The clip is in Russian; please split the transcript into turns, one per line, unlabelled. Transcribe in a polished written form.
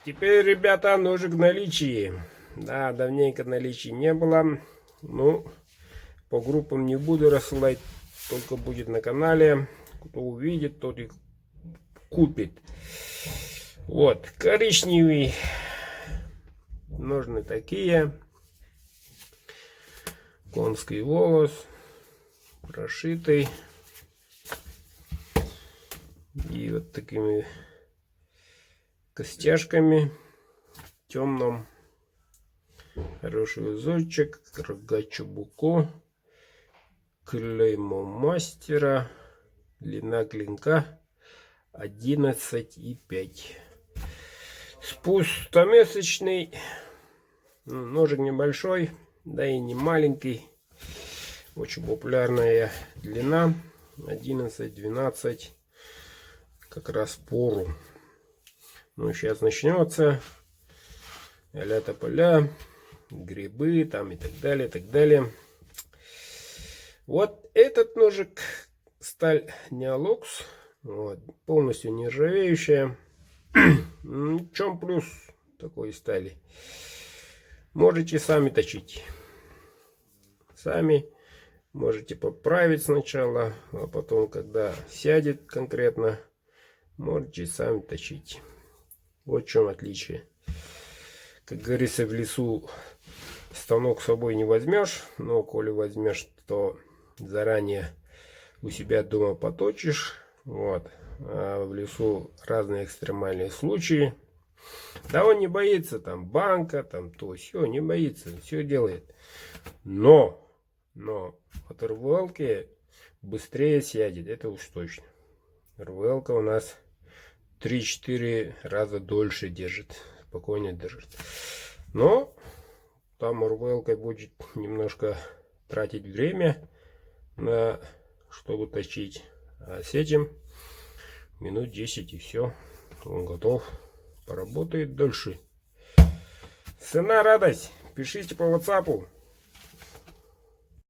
Теперь, ребята, ножик в наличии. Да, давненько наличия не было. Ну, по группам не буду рассылать. Только будет на канале. Кто увидит, тот и купит. Вот, коричневый. Ножны такие. Конский волос. Прошитый. И вот такими костяшками. В темном. Хороший узорчик. Рога чубуку. Клеймо мастера. Длина клинка 11,5. Спуск стамесочный. Ножик небольшой, да и не маленький. Очень популярная длина 11-12. Как раз в пору. Ну, сейчас начнется. А-ля тополя, грибы там и так далее, и так далее. Вот этот ножик сталь Неолокс. Вот, полностью нержавеющая. В чем плюс такой стали? Можете сами точить. Сами можете поправить сначала, а потом, когда сядет конкретно, можете сами точить. Вот в чем отличие. Как говорится, в лесу станок с собой не возьмешь, но коли возьмешь, то заранее у себя дома поточишь. Вот. А в лесу разные экстремальные случаи. Да он не боится, там банка, там то, все, не боится, все делает. Но от РВЛ-ки быстрее сядет, это уж точно. РВЛ-ка у нас 3-4 раза дольше держит, спокойнее держит. Но там РВЛ-ка будет немножко тратить время, чтобы точить. А с этим минут 10 и все, он готов. Поработает дольше. Цена радость. Пишите по WhatsApp.